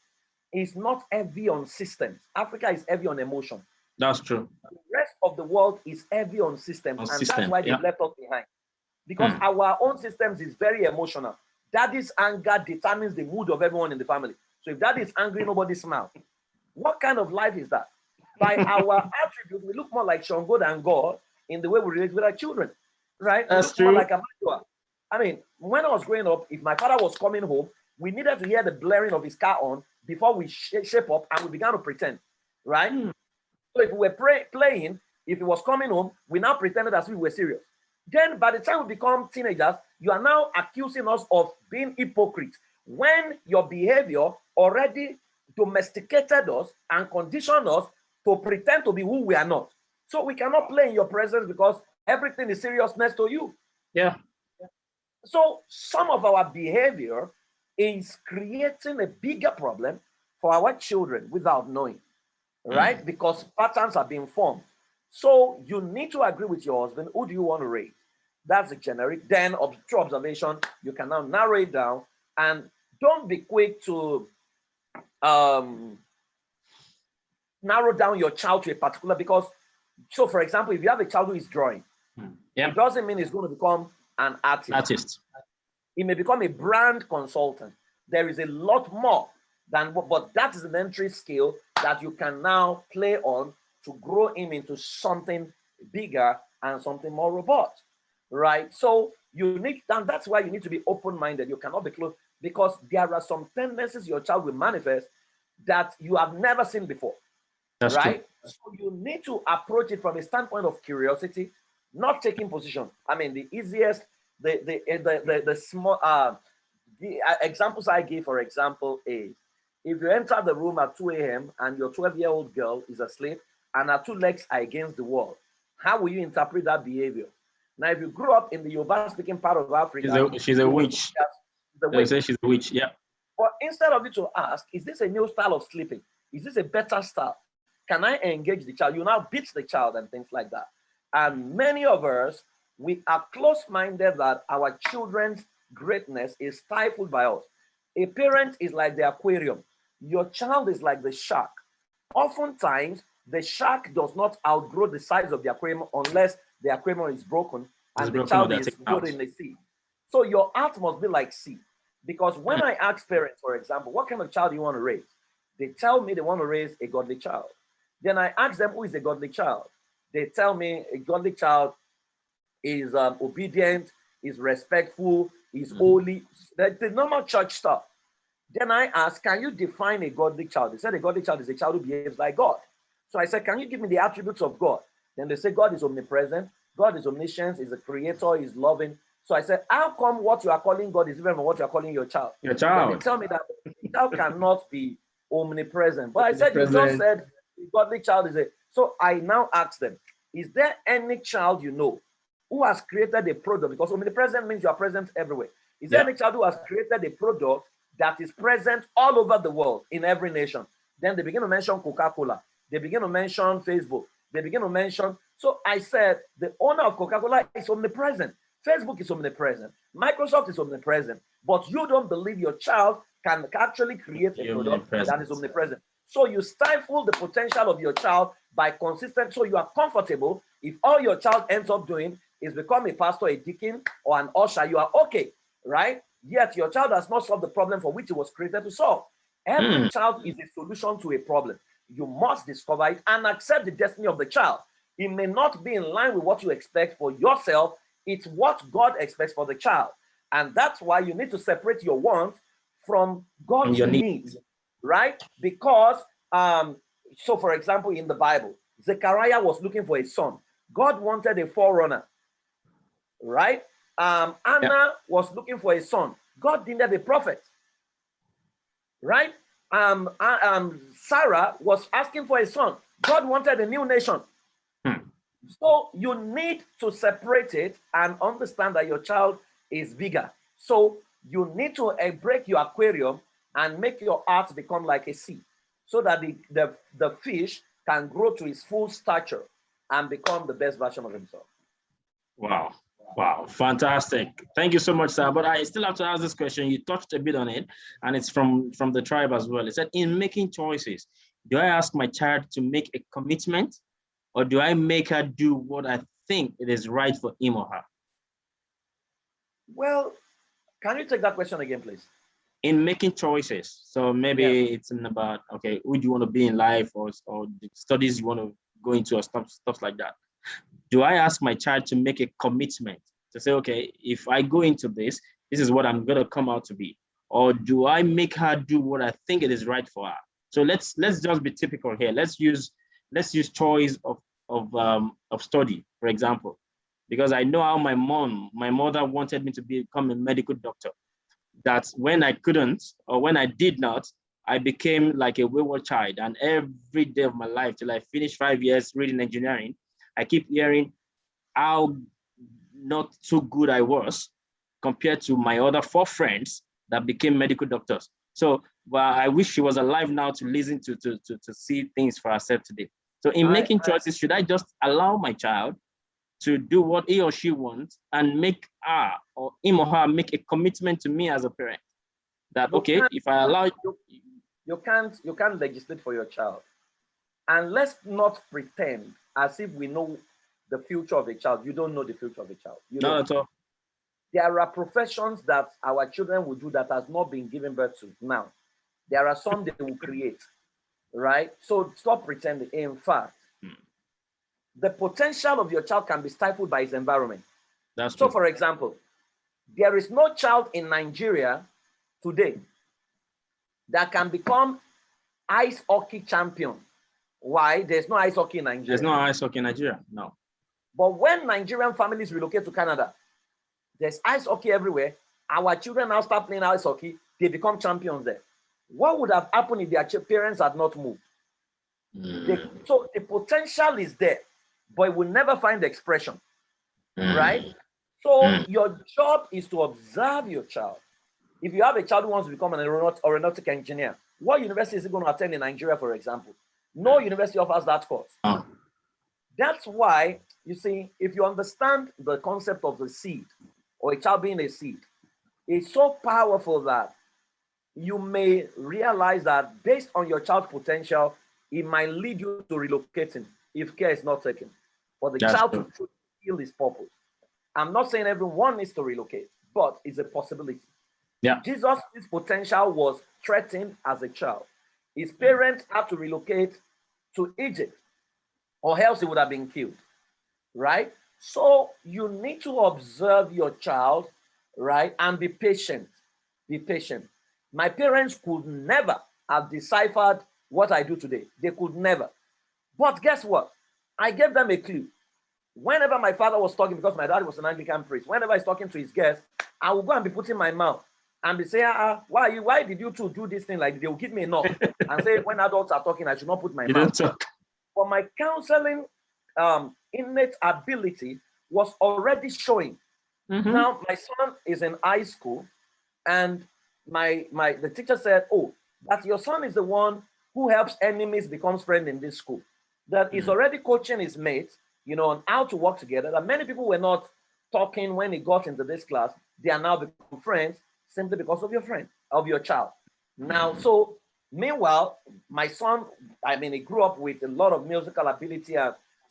is not heavy on systems. Africa is heavy on emotion. That's true. The rest of the world is heavy on systems, that's why they left us behind. Because our own systems is very emotional. Daddy's anger determines the mood of everyone in the family. So if daddy is angry, nobody smiles. What kind of life is that? By our attributes, we look more like Shango than God in the way we relate with our children, right? That's true. More like a manual. When I was growing up, if my father was coming home, we needed to hear the blaring of his car on before we shape up and we began to pretend, right? So if we were playing, if he was coming home, we now pretended as if we were serious. Then by the time we become teenagers, you are now accusing us of being hypocrites when your behavior already domesticated us and conditioned us to pretend to be who we are not. So we cannot play in your presence because everything is seriousness to you. Yeah. So some of our behavior is creating a bigger problem for our children without knowing, right? Because patterns are being formed. So you need to agree with your husband. Who do you want to raise? That's the generic. Then through observation, you can now narrow it down, and don't be quick to narrow down your child to a particular, because, so for example, if you have a child who is drawing, it doesn't mean he's going to become an artist. He may become a brand consultant. There is a lot more than, but that is an entry skill that you can now play on to grow him into something bigger and something more robust, right? So you need, and that's why you need to be open-minded. You cannot be closed, because there are some tendencies your child will manifest that you have never seen before. That's right. True. So you need to approach it from a standpoint of curiosity, not taking position. I mean, the easiest, the small the examples I give, for example, is if you enter the room at 2 a.m. and your 12-year-old girl is asleep and her two legs are against the wall, how will you interpret that behavior? Now, if you grew up in the Yoruba-speaking part of Africa, she's a witch. They say she's a witch. Yeah. But instead of you to ask, is this a new style of sleeping? Is this a better style? Can I engage the child? You now beat the child and things like that. And many of us, we are close-minded that our children's greatness is stifled by us. A parent is like the aquarium. Your child is like the shark. Oftentimes, the shark does not outgrow the size of the aquarium unless the aquarium is broken and the child is good in the sea. So your heart must be like sea. Because when I ask parents, for example, what kind of child do you want to raise? They tell me they want to raise a godly child. Then I ask them, who is a godly child? They tell me a godly child is obedient, is respectful, is holy, the normal church stuff. Then I ask, can you define a godly child? They said a godly child is a child who behaves like God. So I said, can you give me the attributes of God? Then they say God is omnipresent, God is omniscient, is a creator, is loving. So I said, how come what you are calling God is different from what you are calling your child? Your child. Then they tell me that the child cannot be omnipresent. But I said, you just said the godly child is a. So I now ask them, is there any child you know who has created a product? Because omnipresent means you are present everywhere. Is there any child who has created a product that is present all over the world in every nation? Then they begin to mention Coca-Cola. They begin to mention Facebook. They begin to mention. So I said, the owner of Coca-Cola is omnipresent. Facebook is omnipresent. Microsoft is omnipresent. But you don't believe your child can actually create a product that is omnipresent. So you stifle the potential of your child by consistent. So you are comfortable if all your child ends up doing is become a pastor, a deacon, or an usher, you are okay, right? Yet your child has not solved the problem for which it was created to solve. Every child is a solution to a problem. You must discover it and accept the destiny of the child. It may not be in line with what you expect for yourself. It's what God expects for the child. And that's why you need to separate your wants from God's needs, right? Because, so for example, in the Bible, Zechariah was looking for a son. God wanted a forerunner, right? Anna was looking for a son. God needed a prophet, right? Sarah was asking for a son. God wanted a new nation. So you need to separate it and understand that your child is bigger. So you need to break your aquarium and make your heart become like a sea, so that the fish can grow to its full stature and become the best version of himself. Wow. Wow, fantastic. Thank you so much, sir. But I still have to ask this question. You touched a bit on it, and it's from the tribe as well. It said, in making choices, do I ask my child to make a commitment, or do I make her do what I think it is right for him or her? Well, can you take that question again, please? In making choices, so maybe it's about, okay, who do you want to be in life, or the studies you want to go into, or stuff like that. Do I ask my child to make a commitment to say, okay, if I go into this, this is what I'm going to come out to be? Or do I make her do what I think it is right for her? So let's just be typical here. Let's use choice of study, for example, because I know how my mother wanted me to become a medical doctor. that when I couldn't, or when I did not, I became like a wayward child. And every day of my life, till I finished 5 years reading engineering, I keep hearing how not too good I was compared to my other 4 friends that became medical doctors. So, well, I wish she was alive now to listen to see things for herself today. So in making choices, should I just allow my child to do what he or she wants and make her or him or her make a commitment to me as a parent? That, okay, if I allow you can't legislate for your child. And let's not pretend as if we know the future of a child. You don't know the future of a child. Not at all. There are professions that our children will do that has not been given birth to now. There are some they will create, right? So stop pretending. In fact, the potential of your child can be stifled by his environment. That's so true. For example, there is no child in Nigeria today that can become ice hockey champion. Why? There's no ice hockey in Nigeria. There's no ice hockey in Nigeria, no. But when Nigerian families relocate to Canada, there's ice hockey everywhere. Our children now start playing ice hockey. They become champions there. What would have happened if their parents had not moved? So the potential is there, but it will never find expression, right? So your job is to observe your child. If you have a child who wants to become an aeronautic engineer, what university is he going to attend in Nigeria, for example? No university offers that course. That's why, you see, if you understand the concept of the seed, or a child being a seed, it's so powerful that you may realize that based on your child's potential, it might lead you to relocating if care is not taken. For the child to fulfill his purpose. I'm not saying everyone needs to relocate, but it's a possibility. Yeah. Jesus' potential was threatened as a child. His parents had to relocate to Egypt, or else he would have been killed, right? So you need to observe your child, right? And be patient. Be patient. My parents could never have deciphered what I do today. They could never. But guess what? I gave them a clue. Whenever my father was talking, because my dad was an Anglican priest, whenever he's talking to his guests, I will go and be putting my mouth and be saying, why did you two do this thing like this? They will give me enough and say, when adults are talking, I should not put my mouth. But my counseling innate ability was already showing. Now my son is in high school, and the teacher said, oh, that your son is the one who helps enemies become friends in this school. That is already coaching his mates, on how to work together. That many people were not talking when he got into this class. They are now become friends simply because of your child. Now, so meanwhile, my son, he grew up with a lot of musical ability.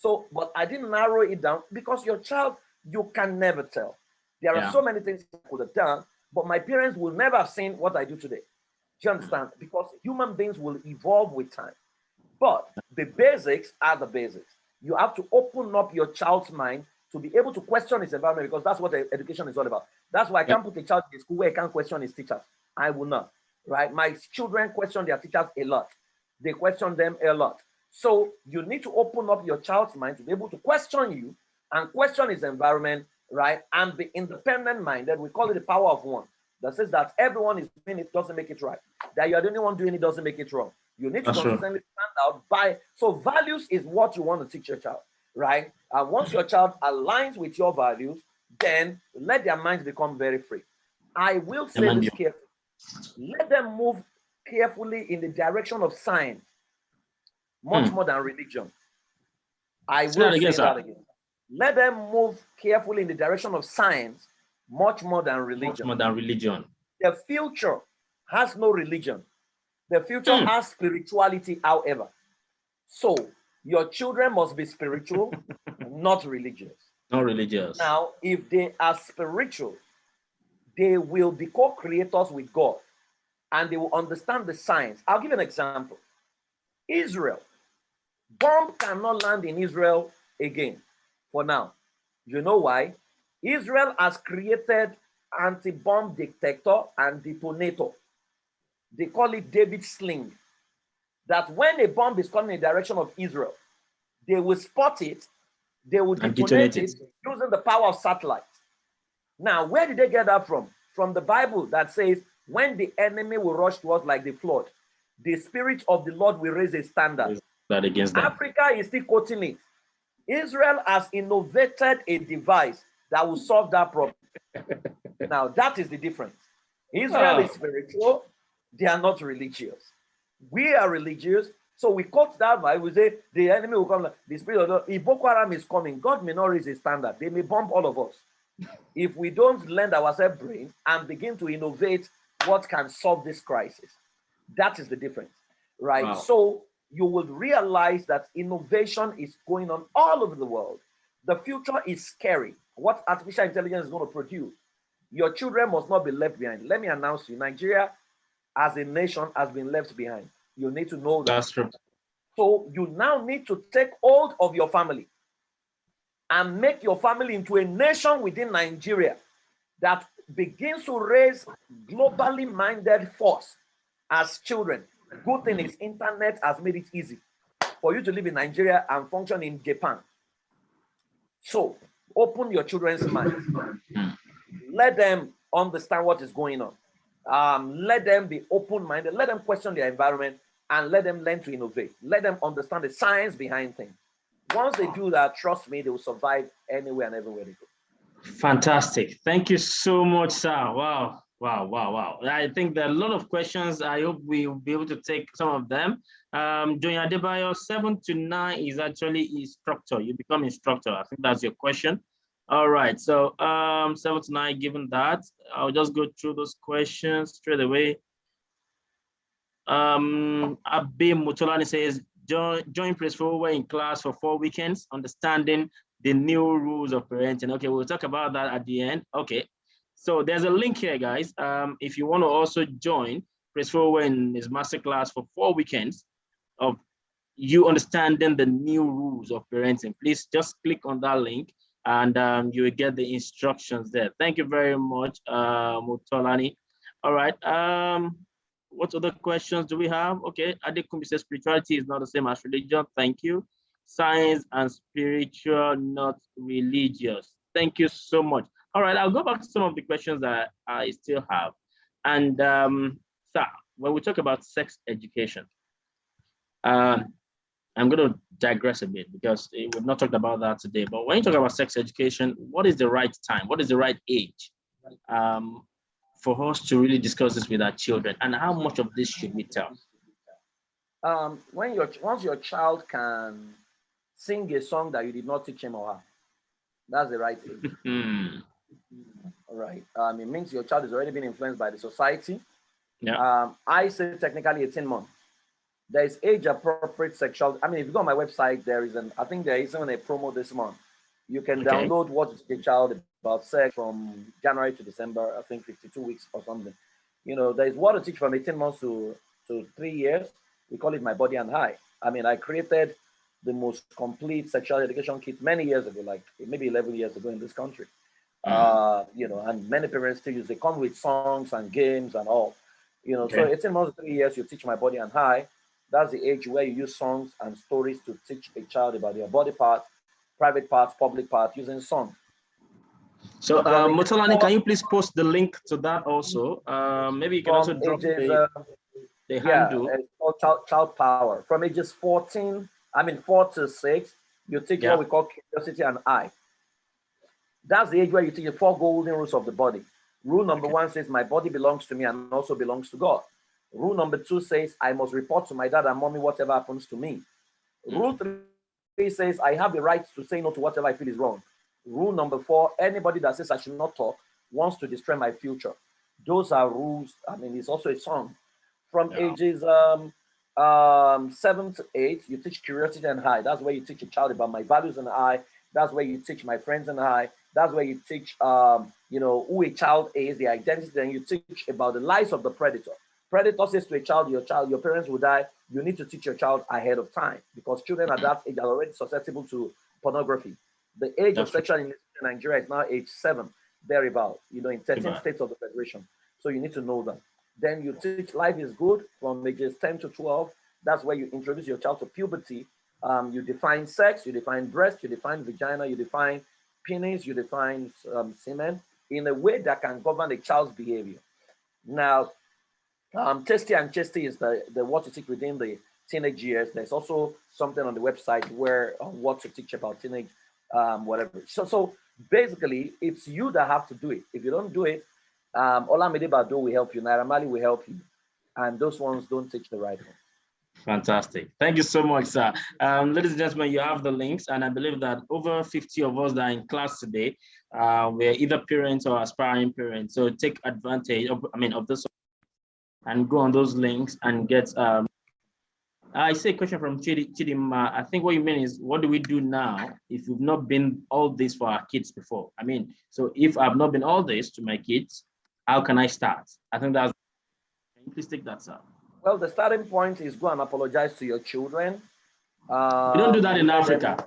But I didn't narrow it down because your child, you can never tell. There are so many things I could have done, but my parents will never have seen what I do today. Do you understand? Because human beings will evolve with time. But the basics are the basics. You have to open up your child's mind to be able to question his environment, because that's what education is all about. That's why I can't put a child in a school where he can't question his teachers. I will not, right? My children question their teachers a lot. They question them a lot. So you need to open up your child's mind to be able to question you and question his environment, right? And be independent minded. We call it the power of one. That says that everyone is doing it doesn't make it right. That you are the only one doing it doesn't make it wrong. You need to consistently stand out so values is what you want to teach your child, right? And once your child aligns with your values, then let their minds become very free. I will say this carefully. Let them move carefully in the direction of science, much more than religion. I will say that again. Let them move carefully in the direction of science, much more than religion. Much more than religion. The future has no religion. The future has spirituality, however. So your children must be spiritual, not religious. Not religious. Now, if they are spiritual, they will be co-creators with God, and they will understand the science. I'll give an example. Israel. Bomb cannot land in Israel again for now. You know why? Israel has created anti-bomb detector and detonator. They call it David Sling. That when a bomb is coming in the direction of Israel, they will spot it, they will detonate it using the power of satellite. Now, where did they get that from? from the Bible that says, when the enemy will rush to us like the flood, the Spirit of the Lord will raise a standard. That against them. Africa is still quoting it. Israel has innovated a device that will solve that problem. Now, that is the difference. Israel is spiritual. They are not religious. We are religious. So we quote that Bible. We say the enemy will come. The Spirit of the Lord. If Boko Haram is coming, God may not raise a standard. They may bomb all of us. If we don't lend ourselves brain and begin to innovate what can solve this crisis, that is the difference, right? Wow. So you will realize that innovation is going on all over the world. The future is scary. What artificial intelligence is going to produce. Your children must not be left behind. Let me announce to you, Nigeria as a nation has been left behind. You need to know that. That's true. So you now need to take hold of your family and make your family into a nation within Nigeria that begins to raise globally minded force as children. Good thing is internet has made it easy for you to live in Nigeria and function in Japan. So open your children's mind. Let them understand what is going on. Let them be open-minded. Let them question their environment and let them learn to innovate. Let them understand the science behind things. Once they do that, trust me, they will survive anywhere and everywhere they go. Fantastic. Thank you so much, sir. Wow. Wow, wow, wow. I think there are a lot of questions. I hope we'll be able to take some of them. Join Adebayo, 7 to 9 is actually instructor. You become instructor. I think that's your question. All right. So 7 to 9, given that, I'll just go through those questions straight away. Abim Mutolani says, join Prince Fowowe in class for 4 weekends, understanding the new rules of parenting. Okay, we'll talk about that at the end. Okay. So there's a link here, guys. If you want to also join Prince Fowowe in his masterclass for 4 weekends of you understanding the new rules of parenting, please just click on that link and you will get the instructions there. Thank you very much, Mutolani. All right. What other questions do we have? Okay, Adekumbi says spirituality is not the same as religion. Thank you. Science and spiritual, not religious. Thank you so much. All right, I'll go back to some of the questions that I still have. And sir, when we talk about sex education, I'm going to digress a bit because we've not talked about that today. But when you talk about sex education, what is the right time? What is the right age for us to really discuss this with our children? And how much of this should we tell? Once your child can sing a song that you did not teach him or her, that's the right age. All right. It means your child has already been influenced by the society. Yeah. I say technically 18 months. There is age-appropriate sexual. If you go on my website, I think there is even a promo this month. You can download what is a child about sex from January to December, I think 52 weeks or something. There is what to teach from 18 months to 3 years. We call it My Body and I. I created the most complete sexual education kit many years ago, like maybe 11 years ago in this country. And many parents still use. They come with songs and games and all. So 18 months to 3 years, you teach My Body and I. That's the age where you use songs and stories to teach a child about their body parts, private parts, public parts, using song. So, Mutolani, can you please post the link to that also? Maybe you can also drop the handle. It's called child power. From ages 4 to 6, you teach what we call curiosity and I. That's the age where you teach the 4 golden rules of the body. Rule number 1 says, my body belongs to me and also belongs to God. Rule number 2 says, I must report to my dad and mommy whatever happens to me. Rule 3 says, I have the right to say no to whatever I feel is wrong. Rule number 4, anybody that says I should not talk wants to destroy my future. Those are rules. It's also a song. From ages 7 to 8, you teach curiosity and I. That's where you teach a child about my values and I. That's where you teach my friends and I. That's where you teach, who a child is, the identity, and you teach about the lies of the predator. Predator says to a child, your parents will die. You need to teach your child ahead of time because children at that age are already susceptible to pornography. The age of sexual innocence in Nigeria is now age 7, thereabout, in 13 states of the Federation. So you need to know that. Then you teach life is good from ages 10 to 12. That's where you introduce your child to puberty. You define sex, you define breast, you define vagina, you define penis, you define semen. in a way that can govern a child's behavior. Now, tasty and chesty is the what to teach within the teenage years. There's also something on the website where what to teach about teenage, whatever. So basically, it's you that have to do it. If you don't do it, Olamide Bado will help you, Naira Marley will help you, and those ones don't teach the right one. Fantastic. Thank you so much, sir. Ladies and gentlemen, you have the links, and I believe that over 50 of us that are in class today, we're either parents or aspiring parents. So take advantage of this and go on those links and get. I see a question from Chidima. I think what you mean is, what do we do now if we've not been all this for our kids before? I mean, so if I've not been all this to my kids, how can I start? I think that's. Can you please take that, sir? Well, the starting point is go and apologize to your children. We don't do that in Africa.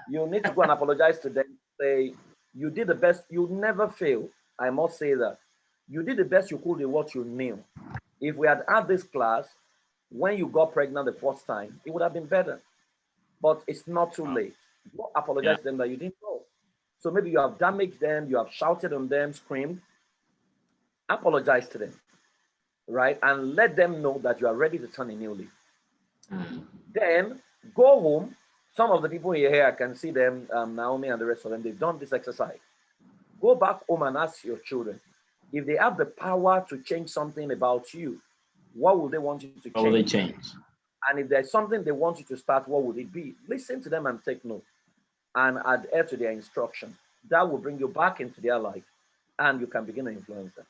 You need to go and apologize to them. Say, you did the best. You never fail. I must say that. You did the best you could with what you knew. If we had this class, when you got pregnant the first time, it would have been better. But it's not too late. Go apologize to them that you didn't know. So maybe you have damaged them, you have shouted on them, screamed. Apologize to them, right? And let them know that you are ready to turn a new leaf. Then go home. Some of the people here, I can see them, Naomi and the rest of them, they've done this exercise. Go back home and ask your children, if they have the power to change something about you, what will they want you to change? How will they change? And if there's something they want you to start, what would it be? Listen to them and take note and adhere to their instruction. That will bring you back into their life and you can begin to influence them.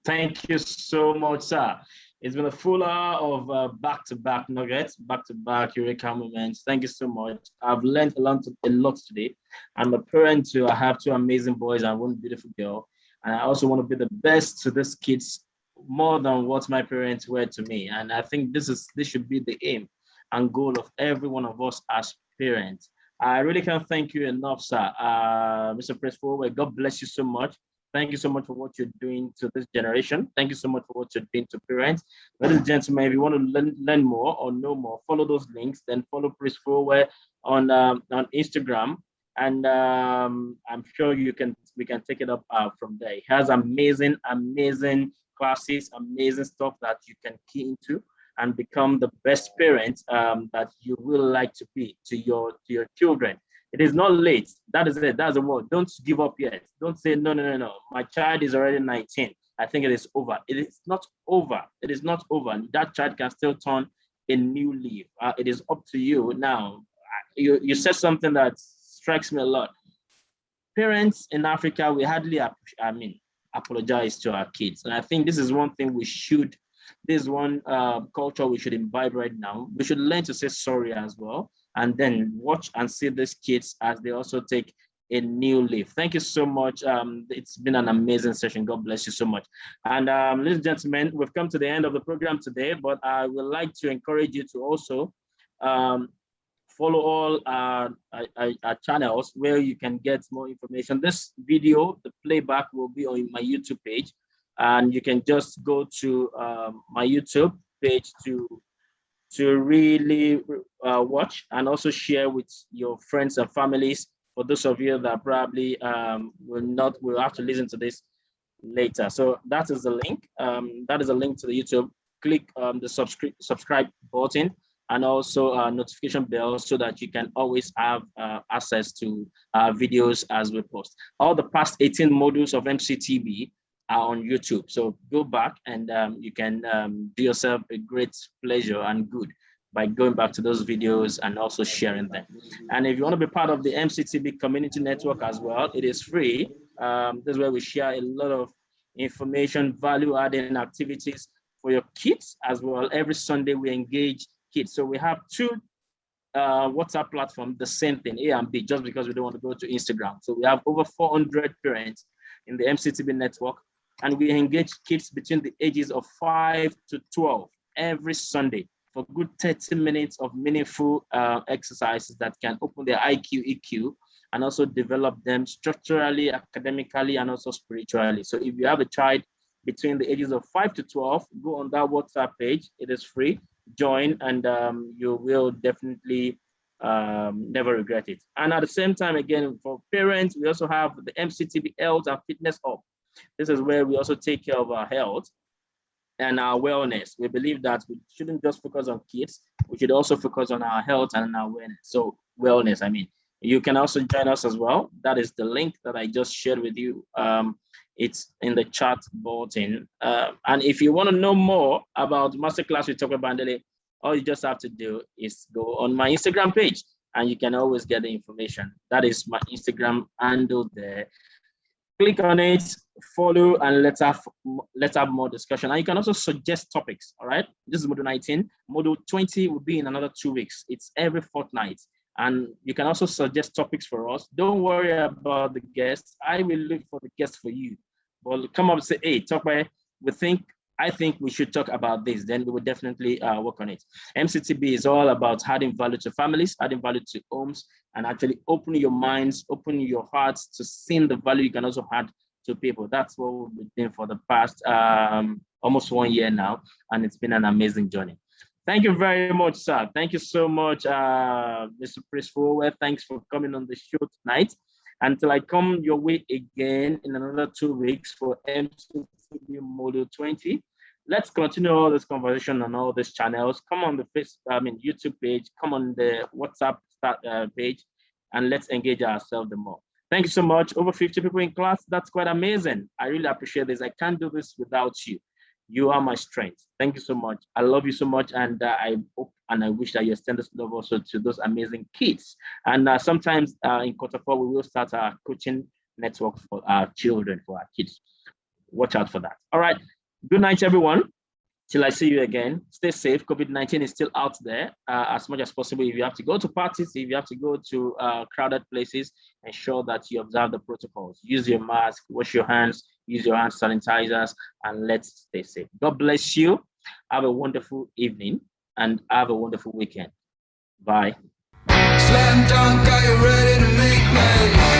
Thank you so much, sir. It's been a full hour of back-to-back nuggets, back-to-back Eureka moments. Thank you so much. I've learned a lot today. I'm a parent too. I have two amazing boys and one beautiful girl. And I also want to be the best to these kids more than what my parents were to me. And I think this should be the aim and goal of every one of us as parents. I really can't thank you enough, sir. Mr. Prince Fowowe, God bless you so much. Thank you so much for what you're doing to this generation. Thank you so much for what you're doing to parents. Ladies and gentlemen, if you want to learn more or know more, follow those links. Then follow Prince Fowowe on Instagram, and I'm sure we can take it up from there. He has amazing classes, amazing stuff that you can key into and become the best parent that you will like to be to your children. It is not late. That is it. That's the word. Don't give up yet. Don't say, no. My child is already 19. I think it is over. It is not over. It is not over. That child can still turn a new leaf. It is up to you. Now, you said something that strikes me a lot. Parents in Africa, we hardly, apologize to our kids. And I think this is one thing this is one culture we should imbibe right now. We should learn to say sorry as well, and then watch and see these kids as they also take a new leaf. Thank you so much. It's been an amazing session. God bless you so much. And ladies and gentlemen, we've come to the end of the program today, but I would like to encourage you to also follow all our channels where you can get more information. This video, the playback, will be on my YouTube page, and you can just go to my YouTube page to really watch and also share with your friends and families. For those of you that probably will have to listen to this later. So that is the link. That is a link to the YouTube. Click the subscribe button and also a notification bell so that you can always have access to videos as we post. All the past 18 modules of MCTB are on YouTube. So go back and you can do yourself a great pleasure and good by going back to those videos and also sharing them. And if you want to be part of the MCTB community network as well, it is free. This is where we share a lot of information, value-adding activities for your kids as well. Every Sunday we engage kids. So we have two WhatsApp platforms, the same thing, A and B, just because we don't want to go to Instagram. So we have over 400 parents in the MCTB network, and we engage kids between the ages of 5 to 12 every Sunday for good 30 minutes of meaningful exercises that can open their IQ, EQ, and also develop them structurally, academically, and also spiritually. So if you have a child between the ages of 5 to 12, go on that WhatsApp page. It is free. Join, and you will definitely never regret it. And at the same time, again, for parents, we also have the MCTB Health and Fitness Hub. This is where we also take care of our health and our wellness. We believe that we shouldn't just focus on kids, we should also focus on our health and our wellness. So wellness, I mean, you can also join us as well. That is the link that I just shared with you. It's in the chat button. And if you want to know more about masterclass with Tokwe Bandele, all you just have to do is go on my Instagram page and you can always get the information. That is my Instagram handle there. Click on it, follow, and let's have more discussion. And you can also suggest topics, all right? This is Module 19. Module 20 will be in another 2 weeks. It's every fortnight. And you can also suggest topics for us. Don't worry about the guests. I will look for the guests for you. But come up and say, hey, Tokwe, I think we should talk about this. Then we will definitely work on it. MCTB is all about adding value to families, adding value to homes, and actually opening your minds, opening your hearts to seeing the value you can also add to people. That's what we've been doing for the past almost 1 year now, and it's been an amazing journey. Thank you very much, sir. Thank you so much, Mr. Prince Fowowe. Thanks for coming on the show tonight. Until I come your way again in another 2 weeks for MCTB Module 20. Let's continue all this conversation on all these channels. Come on the YouTube page, come on the WhatsApp page, and let's engage ourselves the more. Thank you so much. Over 50 people in class. That's quite amazing. I really appreciate this. I can't do this without you. You are my strength. Thank you so much. I love you so much. And I hope and I wish that you extend this love also to those amazing kids. And sometimes in Q4, we will start our coaching network for our children, for our kids. Watch out for that. All right. Good night, everyone. Till I see you again. Stay safe. COVID-19 is still out there as much as possible. If you have to go to parties, if you have to go to crowded places, ensure that you observe the protocols. Use your mask, wash your hands, use your hand sanitizers, and let's stay safe. God bless you. Have a wonderful evening and have a wonderful weekend. Bye. Slam dunk, are you ready to make me?